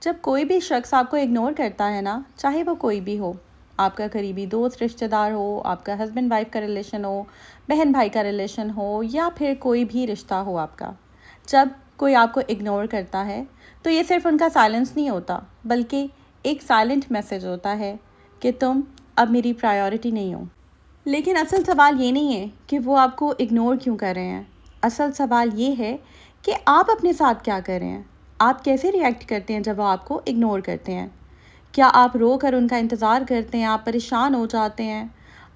जब कोई भी शख्स आपको इग्नोर करता है ना, चाहे वो कोई भी हो, आपका करीबी दोस्त रिश्तेदार हो, आपका हस्बैंड वाइफ का रिलेशन हो, बहन भाई का रिलेशन हो या फिर कोई भी रिश्ता हो आपका, जब कोई आपको इग्नोर करता है तो ये सिर्फ उनका साइलेंस नहीं होता, बल्कि एक साइलेंट मैसेज होता है कि तुम अब मेरी प्रायोरिटी नहीं हो। लेकिन असल सवाल ये नहीं है कि वो आपको इग्नोर क्यों कर रहे हैं। असल सवाल ये है कि आप अपने साथ क्या कर रहे हैं। आप कैसे रिएक्ट करते हैं जब वो आपको इग्नोर करते हैं। क्या आप रो कर उनका इंतज़ार करते हैं, आप परेशान हो जाते हैं,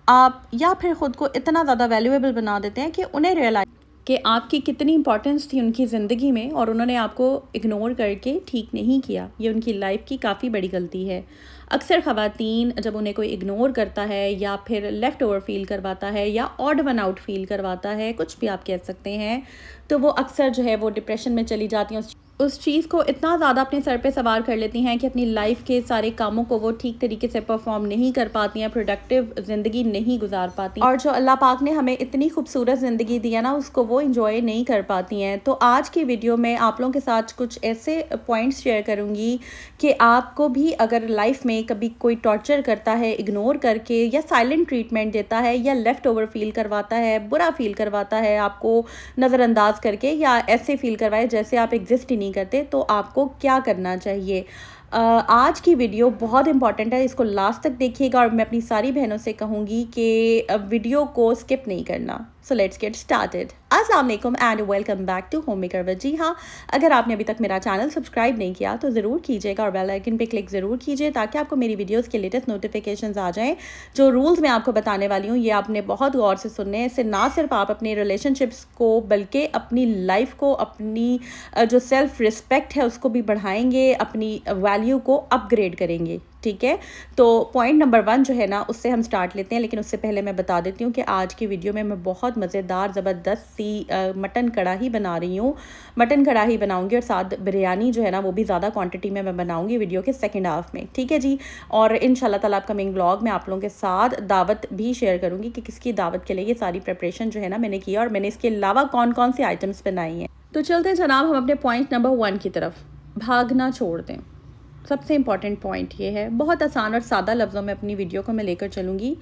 आप या फिर ख़ुद को इतना ज़्यादा वैल्यूएबल बना देते हैं कि उन्हें रियलाइज़ कि आपकी कितनी इंपॉर्टेंस थी उनकी ज़िंदगी में और उन्होंने आपको इग्नोर करके ठीक नहीं किया। ये उनकी लाइफ की काफ़ी बड़ी गलती है। अक्सर ख़वातीन जब उन्हें कोई इग्नोर करता है या फिर लेफ़्ट ओवर फ़ील करवाता है या ऑड वन आउट फ़ील करवाता है, कुछ भी आप कह सकते हैं, तो वो अक्सर जो है वो डिप्रेशन में चली जाती हैं। उस चीज़ को इतना ज़्यादा अपने सर पे सवार कर लेती हैं कि अपनी लाइफ के सारे कामों को वो ठीक तरीके से परफॉर्म नहीं कर पाती हैं, प्रोडक्टिव ज़िंदगी नहीं गुजार पाती और जो अल्लाह पाक ने हमें इतनी खूबसूरत ज़िंदगी दी है ना, उसको वो इंजॉय नहीं कर पाती हैं। तो आज की वीडियो में आप लोगों के साथ कुछ ऐसे पॉइंट्स शेयर करूँगी कि आपको भी अगर लाइफ में कभी कोई टॉर्चर करता है इग्नोर करके या साइलेंट ट्रीटमेंट देता है या लेफ़्ट ओवर फील करवाता है, बुरा फील करवाता है, आपको नज़रअंदाज करके या ऐसे फील करवाए जैसे आप एग्जिस्ट ही नहीं करते, तो आपको क्या करना चाहिए। आज की वीडियो बहुत इंपॉर्टेंट है, इसको लास्ट तक देखिएगा और मैं अपनी सारी बहनों से कहूँगी कि वीडियो को स्किप नहीं करना। So let's get started. अस्सलाम वालेकुम and welcome back to home maker with. जी हाँ, अगर आपने अभी तक मेरा चैनल सब्सक्राइब नहीं किया तो ज़रूर कीजिएगा और बेल आइकन पे क्लिक ज़रूर कीजिए ताकि आपको मेरी वीडियोस के लेटेस्ट नोटिफिकेशंस आ जाएं। जो रूल्स मैं आपको बताने वाली हूँ ये आपने बहुत गौर से सुनने हैं। इससे ना सिर्फ आप अपने रिलेशनशिप्स को बल्कि अपनी लाइफ को, अपनी जो सेल्फ रिस्पेक्ट है उसको भी बढ़ाएंगे, अपनी वैल्यू को अपग्रेड करेंगे। ठीक है, तो पॉइंट नंबर 1 जो है ना, उससे हम स्टार्ट लेते हैं। लेकिन उससे पहले मैं बता देती हूँ कि आज की वीडियो में मैं बहुत मज़ेदार ज़बरदस्त सी मटन कढ़ाई बना रही हूँ। मटन कढ़ाई बनाऊँगी और साथ बिरयानी जो है ना वो भी ज़्यादा क्वांटिटी में मैं बनाऊँगी वीडियो के सेकंड हाफ में। ठीक है जी, और इंशाल्लाह ताला अपकमिंग व्लॉग में आप लोगों के साथ दावत भी शेयर करूँगी कि किसकी दावत के लिए ये सारी प्रिपरेशन जो है ना मैंने की और मैंने इसके अलावा कौन कौन सी आइटम्स बनाई हैं। तो चलते हैं जनाब हम अपने पॉइंट नंबर 1 की तरफ। भागना छोड़ दें। सबसे इम्पॉर्टेंट पॉइंट ये है, बहुत आसान और सादा लफ्ज़ों में अपनी वीडियो को मैं लेकर चलूँगी।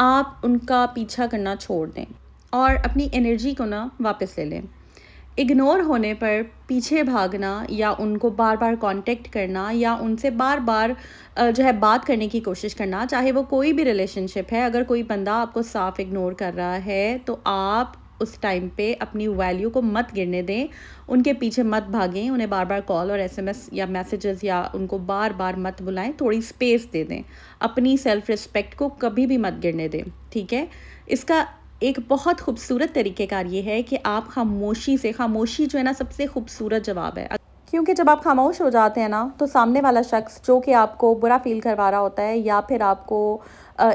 आप उनका पीछा करना छोड़ दें और अपनी एनर्जी को ना वापस ले लें। इग्नोर होने पर पीछे भागना या उनको बार बार कांटेक्ट करना या उनसे बार बार जो है बात करने की कोशिश करना, चाहे वो कोई भी रिलेशनशिप है, अगर कोई बंदा आपको साफ इग्नोर कर रहा है तो आप उस टाइम पे अपनी वैल्यू को मत गिरने दें, उनके पीछे मत भागें, उन्हें बार बार कॉल और एसएमएस या मैसेजेस या उनको बार बार मत बुलाएं, थोड़ी स्पेस दे दें। अपनी सेल्फ रिस्पेक्ट को कभी भी मत गिरने दें। ठीक है, इसका एक बहुत खूबसूरत तरीक़ेकार ये है कि आप खामोशी जो है ना सबसे खूबसूरत जवाब है, क्योंकि जब आप खामोश हो जाते हैं ना तो सामने वाला शख्स जो कि आपको बुरा फील करवा रहा होता है या फिर आपको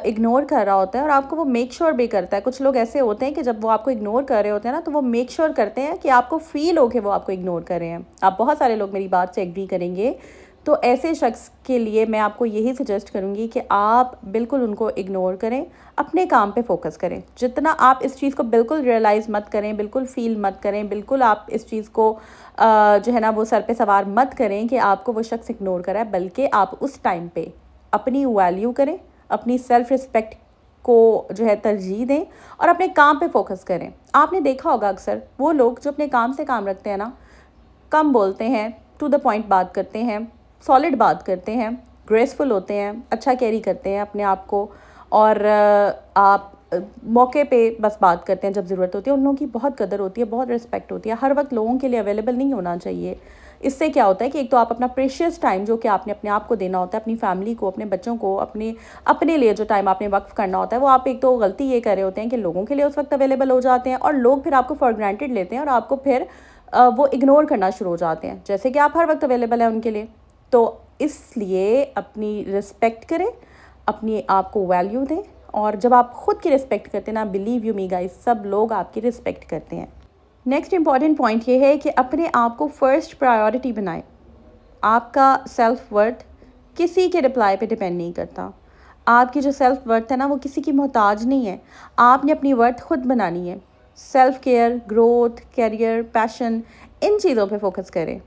इग्नोर कर रहा होता है और आपको वो मेक श्योर भी करता है। कुछ लोग ऐसे होते हैं कि जब वो आपको इग्नोर कर रहे होते हैं ना तो वो मेक श्योर करते हैं कि आपको फ़ील हो कि वो आपको इग्नोर कर रहे हैं। आप बहुत सारे लोग मेरी बात से एग्री करेंगे। तो ऐसे शख्स के लिए मैं आपको यही सजेस्ट करूँगी कि आप बिल्कुल उनको इग्नोर करें, अपने काम पे फोकस करें। जितना आप इस चीज़ को बिल्कुल रियलाइज़ मत करें, बिल्कुल फ़ील मत करें, बिल्कुल आप इस चीज़ को जो है ना वो सर पे सवार मत करें कि आपको वो शख्स इग्नोर करा है, बल्कि आप उस टाइम पे अपनी वैल्यू करें, अपनी सेल्फ़ रिस्पेक्ट को जो है तरजीह दें और अपने काम पे फोकस करें। आपने देखा होगा अक्सर वो लोग जो अपने काम से काम रखते हैं ना, कम बोलते हैं, टू द पॉइंट बात करते हैं, सॉलिड बात करते हैं, ग्रेसफुल होते हैं, अच्छा कैरी करते हैं अपने आप को और आप मौके पे बस बात करते हैं जब ज़रूरत होती है। उन लोगों की बहुत कदर होती है, बहुत रिस्पेक्ट होती है। हर वक्त लोगों के लिए अवेलेबल नहीं होना चाहिए। इससे क्या होता है कि एक तो आप अपना प्रेशियस टाइम जो कि आपने अपने आप को देना होता है, अपनी फैमिली को, अपने बच्चों को, अपने लिए जो टाइम आपने वक्फ करना होता है, वो आप एक तो गलती ये कर रहे होते हैं कि लोगों के लिए उस वक्त अवेलेबल हो जाते हैं और लोग फिर आपको फॉर ग्रांटेड लेते हैं और आपको फिर वो इग्नोर करना शुरू हो जाते हैं, जैसे कि आप हर वक्त अवेलेबल हैं उनके लिए। तो इसलिए अपनी रिस्पेक्ट करें, अपनी आप को वैल्यू दें और जब आप ख़ुद की रिस्पेक्ट करते हैं ना, बिलीव यू मी गाइस, सब लोग आपकी रिस्पेक्ट करते हैं। नेक्स्ट इंपॉर्टेंट पॉइंट ये है कि अपने आप को फ़र्स्ट प्रायोरिटी बनाएं। आपका सेल्फ वर्थ किसी के रिप्लाई पे डिपेंड नहीं करता। आपकी जो सेल्फ वर्थ है ना वो किसी की मोहताज नहीं है। आपने अपनी वर्थ खुद बनानी है। Self care, growth, career, passion, इन चीज़ों पे फोकस करें।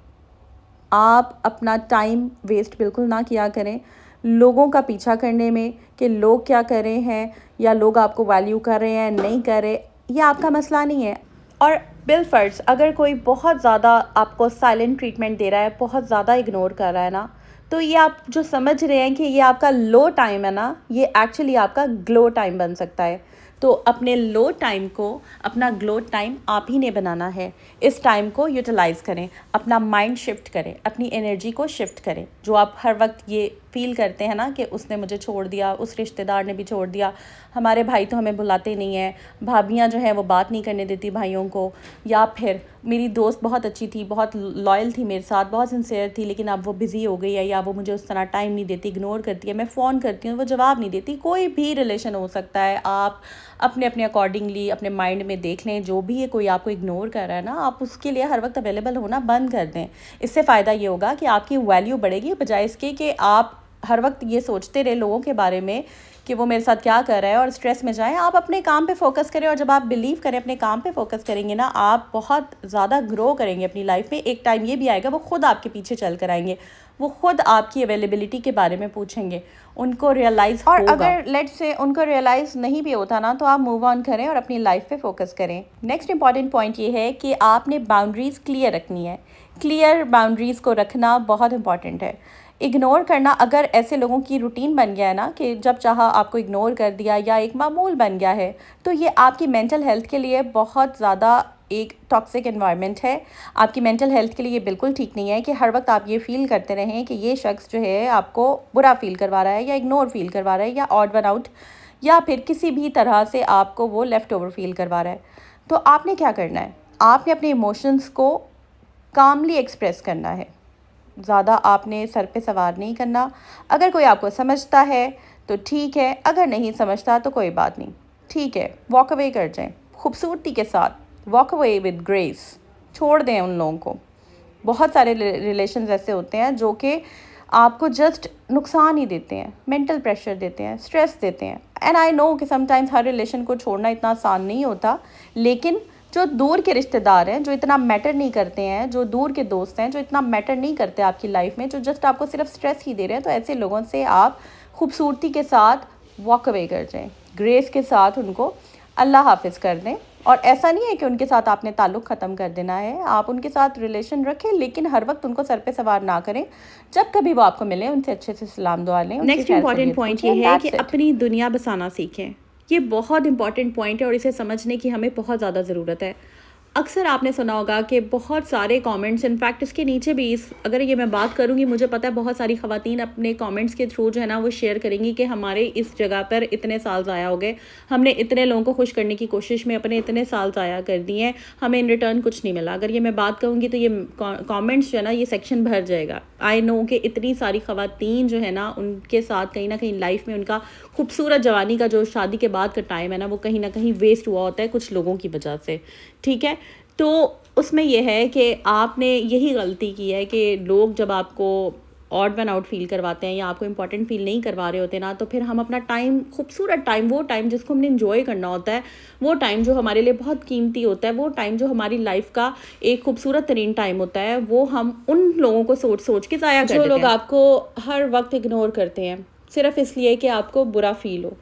आप अपना टाइम वेस्ट बिल्कुल ना किया करें लोगों का पीछा करने में कि लोग क्या कर रहे हैं या लोग आपको वैल्यू कर रहे हैं नहीं कर रहे, ये आपका मसला नहीं है। और बिलफर्ज अगर कोई बहुत ज़्यादा आपको साइलेंट ट्रीटमेंट दे रहा है, बहुत ज़्यादा इग्नोर कर रहा है ना, तो ये आप जो समझ रहे हैं कि ये आपका लो टाइम है ना, ये एक्चुअली आपका ग्लो टाइम बन सकता है। तो अपने लो टाइम को अपना ग्लो टाइम आप ही ने बनाना है। इस टाइम को यूटिलाइज़ करें, अपना माइंड शिफ्ट करें, अपनी एनर्जी को शिफ्ट करें। जो आप हर वक्त ये फील करते हैं ना कि उसने मुझे छोड़ दिया, उस रिश्तेदार ने भी छोड़ दिया, हमारे भाई तो हमें बुलाते नहीं हैं, भाभियाँ जो हैं वो बात नहीं करने देती भाइयों को, या फिर मेरी दोस्त बहुत अच्छी थी, बहुत लॉयल थी मेरे साथ, बहुत सिंसियर थी, लेकिन अब वो बिज़ी हो गई है या वो मुझे उस तरह टाइम नहीं देती, इग्नोर करती है, मैं फ़ोन करती हूँ वो जवाब नहीं देती। कोई भी रिलेशन हो सकता है, आप अपने अपने अकॉर्डिंगली अपने माइंड में देख लें। जो भी है कोई आपको इग्नोर कर रहा है ना, आप उसके लिए हर वक्त अवेलेबल होना बंद कर दें। इससे फ़ायदा ये होगा कि आपकी वैल्यू बढ़ेगी, बजाय इसके कि आप हर वक्त ये सोचते रहे लोगों के बारे में कि वो मेरे साथ क्या कर रहा है और स्ट्रेस में जाएं। आप अपने काम पे फोकस करें, और जब आप बिलीव करें अपने काम पे फोकस करेंगे ना, आप बहुत ज़्यादा ग्रो करेंगे अपनी लाइफ में। एक टाइम ये भी आएगा वो खुद आपके पीछे चल कर आएंगे, वो खुद आपकी अवेलेबिलिटी के बारे में पूछेंगे, उनको रियलाइज़ होगा। और अगर लेट्स से उनको रियलाइज़ नहीं भी होता ना, तो आप मूव ऑन करें और अपनी लाइफ पे फोकस करें। नेक्स्ट इंपॉर्टेंट पॉइंट ये है कि आपने बाउंड्रीज़ क्लियर रखनी है। क्लियर बाउंड्रीज़ को रखना बहुत इंपॉर्टेंट है। इग्नोर करना अगर ऐसे लोगों की रूटीन बन गया है ना कि जब चाहा आपको इग्नोर कर दिया, या एक मामूल बन गया है, तो ये आपकी मेंटल हेल्थ के लिए बहुत ज़्यादा एक टॉक्सिक एनवायरनमेंट है। आपकी मेंटल हेल्थ के लिए ये बिल्कुल ठीक नहीं है कि हर वक्त आप ये फ़ील करते रहें कि ये शख्स जो है आपको बुरा फ़ील करवा रहा है, या इग्नोर फ़ील करवा रहा है, या ऑड वन आउट, या फिर किसी भी तरह से आपको वो लेफ़्ट ओवर फ़ील करवा रहा है। तो आपने क्या करना है, आपने अपने इमोशंस को कामली एक्सप्रेस करना है। ज़्यादा आपने सर पे सवार नहीं करना। अगर कोई आपको समझता है तो ठीक है, अगर नहीं समझता तो कोई बात नहीं, ठीक है, वॉक अवे कर जाएं खूबसूरती के साथ। वॉक अवे विद ग्रेस, छोड़ दें उन लोगों को। बहुत सारे रिलेशंस ऐसे होते हैं जो कि आपको जस्ट नुकसान ही देते हैं, मेंटल प्रेशर देते हैं, स्ट्रेस देते हैं। एंड आई नो कि समटाइम्स हर रिलेशन को छोड़ना इतना आसान नहीं होता, लेकिन जो दूर के रिश्तेदार हैं, जो इतना मैटर नहीं करते हैं, जो दूर के दोस्त हैं, जो इतना मैटर नहीं करते आपकी लाइफ में, जो जस्ट आपको सिर्फ स्ट्रेस ही दे रहे हैं, तो ऐसे लोगों से आप खूबसूरती के साथ वॉक अवे कर जाएं, ग्रेस के साथ उनको अल्लाह हाफिज़ कर दें। और ऐसा नहीं है कि उनके साथ आपने ताल्लुक़ ख़त्म कर देना है, आप उनके साथ रिलेशन रखें, लेकिन हर वक्त उनको सर पे सवार ना करें। जब कभी वो आपको मिले उनसे अच्छे से सलाम दुआ लें। नेक्स्ट इंपॉर्टेंट पॉइंट ये है कि अपनी दुनिया बसाना सीखें। ये बहुत इंपॉर्टेंट पॉइंट है और इसे समझने की हमें बहुत ज़्यादा ज़रूरत है। अक्सर आपने सुना होगा कि बहुत सारे कमेंट्स, इनफैक्ट इसके नीचे भी अगर ये मैं बात करूँगी, मुझे पता है बहुत सारी ख़वातीन अपने कमेंट्स के थ्रू जो है ना वो शेयर करेंगी कि हमारे इस जगह पर इतने साल ज़ाया हो गए, हमने इतने लोगों को खुश करने की कोशिश में अपने इतने साल ज़ाया कर दिए हैं, हमें इन रिटर्न कुछ नहीं मिला। अगर ये मैं बात कहूँगी तो ये कॉमेंट्स जो है ना ये सेक्शन भर जाएगा। आई नो कि इतनी सारी ख़वातीन जो है ना उनके साथ कहीं ना कहीं लाइफ में उनका खूबसूरत जवानी का जो शादी के बाद का टाइम है ना, वो कहीं ना कहीं वेस्ट हुआ होता है कुछ लोगों की वजह से, ठीक है। तो उसमें यह है कि आपने यही गलती की है कि लोग जब आपको ऑड वन आउट फील करवाते हैं या आपको इंपॉर्टेंट फील नहीं करवा रहे होते ना, तो फिर हम अपना टाइम, खूबसूरत टाइम, वो टाइम जिसको हमने इन्जॉय करना होता है, वो टाइम जो हमारे लिए बहुत कीमती होता है, वो टाइम जो हमारी लाइफ का एक खूबसूरत तरीन टाइम होता है, वो हम उन लोगों को सोच सोच के ज़ाया कर देते हैं। जो लोग आपको हर वक्त इग्नोर करते हैं सिर्फ इसलिए कि आपको बुरा फील हो।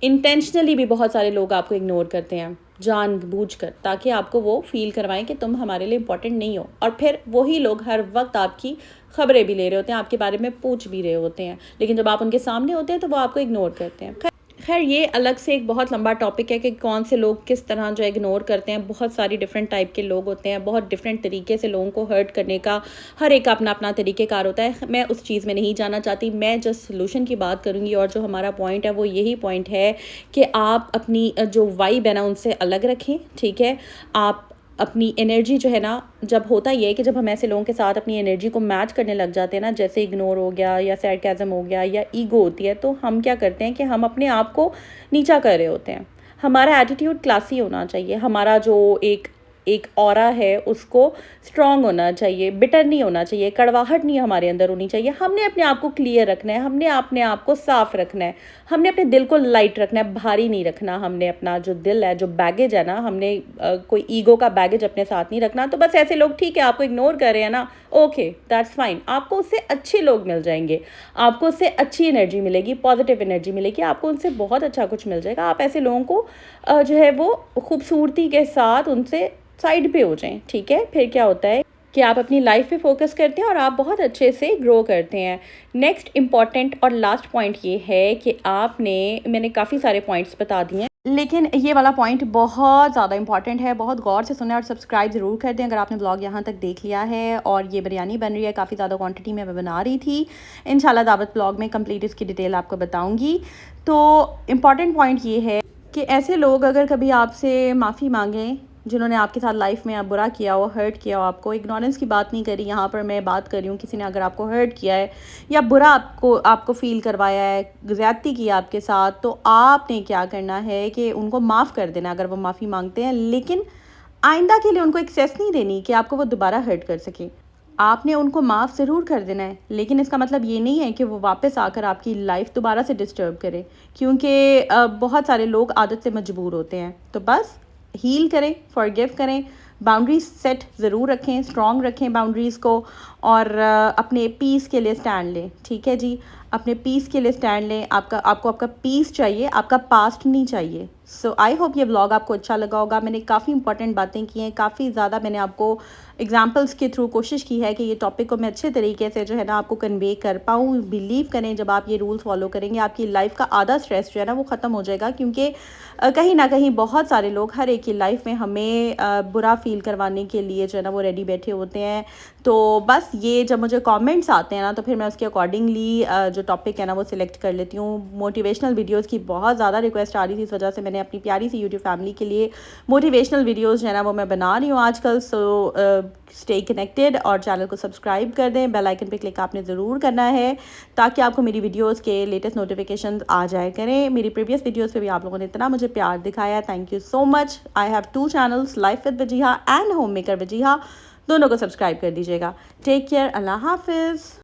इंटेंशनली भी बहुत सारे लोग आपको इग्नोर करते हैं जानबूझकर, ताकि आपको वो फील करवाएं कि तुम हमारे लिए इम्पोर्टेंट नहीं हो। और फिर वही लोग हर वक्त आपकी खबरें भी ले रहे होते हैं, आपके बारे में पूछ भी रहे होते हैं, लेकिन जब आप उनके सामने होते हैं तो वो आपको इग्नोर करते हैं। खैर ये अलग से एक बहुत लंबा टॉपिक है कि कौन से लोग किस तरह जो इग्नोर करते हैं। बहुत सारी डिफरेंट टाइप के लोग होते हैं, बहुत डिफरेंट तरीके से लोगों को हर्ट करने का हर एक अपना अपना तरीक़ेकार होता है। मैं उस चीज़ में नहीं जाना चाहती, मैं जस्ट सोल्यूशन की बात करूँगी। और जो हमारा पॉइंट है वो यही पॉइंट है कि आप अपनी जो वाइब है ना उनसे अलग रखें, ठीक है। आप अपनी एनर्जी जो है ना, जब होता ये है कि जब हम ऐसे लोगों के साथ अपनी एनर्जी को मैच करने लग जाते हैं ना, जैसे इग्नोर हो गया या सैरकाज़म हो गया या ईगो होती है, तो हम क्या करते हैं कि हम अपने आप को नीचा कर रहे होते हैं। हमारा एटीट्यूड क्लासी होना चाहिए, हमारा जो एक एक ऑरा है उसको स्ट्रॉन्ग होना चाहिए, बिटर नहीं होना चाहिए, कड़वाहट नहीं हमारे अंदर होनी चाहिए। हमने अपने आप को क्लियर रखना है, हमने अपने आप को साफ रखना है, हमने अपने दिल को लाइट रखना है, भारी नहीं रखना। हमने अपना जो दिल है, जो बैगेज है ना, हमने कोई ईगो का बैगेज अपने साथ नहीं रखना। तो बस ऐसे लोग ठीक है आपको इग्नोर कर रहे हैं ना, ओके दैट्स फाइन। आपको उससे अच्छे लोग मिल जाएंगे, आपको उससे अच्छी एनर्जी मिलेगी, पॉजिटिव एनर्जी मिलेगी, आपको उनसे बहुत अच्छा कुछ मिल जाएगा। आप ऐसे लोगों को जो है वो खूबसूरती के साथ उनसे साइड पे हो जाएं, ठीक है। फिर क्या होता है कि आप अपनी लाइफ पे फोकस करते हैं और आप बहुत अच्छे से ग्रो करते हैं। नेक्स्ट इम्पॉर्टेंट और लास्ट पॉइंट ये है कि मैंने काफ़ी सारे पॉइंट्स बता दिए हैं, लेकिन ये वाला पॉइंट बहुत ज़्यादा इंपॉर्टेंट है। बहुत गौर से सुने और सब्सक्राइब ज़रूर कर दें अगर आपने ब्लॉग यहाँ तक देख लिया है। और ये बिरयानी बन रही है, काफ़ी ज़्यादा क्वांटिटी में मैं बना रही थी। इंशाल्लाह दावत ब्लॉग में कंप्लीट इसकी डिटेल आपको बताऊँगी। तो इम्पॉर्टेंट पॉइंट ये है कि ऐसे लोग अगर कभी आपसे माफ़ी मांगें जिन्होंने आपके साथ लाइफ में बुरा किया हो, हर्ट किया हो आपको, इग्नोरेंस की बात नहीं करी यहाँ पर, मैं बात कर रही हूँ किसी ने अगर आपको हर्ट किया है या बुरा आपको फ़ील करवाया है, ज़्यादती की आपके साथ, तो आपने क्या करना है कि उनको माफ़ कर देना अगर वो माफ़ी मांगते हैं। लेकिन आइंदा के लिए उनको एक्सेस नहीं देनी कि आपको वो दोबारा हर्ट कर सके। आपने उनको माफ़ ज़रूर कर देना है, लेकिन इसका मतलब ये नहीं है कि वो वापस आकर आपकी लाइफ दोबारा से डिस्टर्ब करे, क्योंकि बहुत सारे लोग आदत से मजबूर होते हैं। तो बस हील करें, फॉरगिव करें, बाउंड्रीज सेट ज़रूर रखें, स्ट्रॉन्ग रखें बाउंड्रीज़ को, और अपने पीस के लिए स्टैंड लें, ठीक है जी। अपने पीस के लिए स्टैंड लें। आपको आपका पीस चाहिए, आपका पास्ट नहीं चाहिए। सो आई होप ये व्लॉग आपको अच्छा लगा होगा। मैंने काफ़ी इंपॉर्टेंट बातें की हैं, काफ़ी ज़्यादा मैंने आपको एग्जांपल्स के थ्रू कोशिश की है कि ये टॉपिक को मैं अच्छे तरीके से जो है ना आपको कन्वे कर पाऊँ। बिलीव करें जब आप ये रूल्स फॉलो करेंगे आपकी लाइफ का आधा स्ट्रेस जो है ना वो ख़त्म हो जाएगा, क्योंकि कहीं ना कहीं बहुत सारे लोग हर एक की लाइफ में हमें बुरा फील करवाने के लिए जो है ना वो रेडी बैठे होते हैं। तो बस ये जब मुझे कमेंट्स आते हैं ना तो फिर मैं उसके अकॉर्डिंगली जो टॉपिक है ना वो सिलेक्ट कर लेती हूँ। मोटिवेशनल वीडियोस की बहुत ज़्यादा रिक्वेस्ट आ रही थी, इस वजह से मैंने अपनी प्यारी सी यूट्यूब फैमिली के लिए मोटिवेशनल वीडियोस जो है ना वो मैं बना रही हूँ आजकल। सो स्टे कनेक्टेड और चैनल को सब्सक्राइब कर दें। बेल आइकन पे क्लिक आपने ज़रूर करना है ताकि आपको मेरी वीडियोस के लेटेस्ट नोटिफिकेशन आ जाए करें। मेरी प्रीवियस वीडियोस पे भी आप लोगों ने इतना मुझे प्यार दिखाया, thank you so much. I have 2 channels, life with Wajiha and home maker Wajiha, दोनों को सब्सक्राइब कर दीजिएगा। टेक केयर, अल्लाह हाफिज़।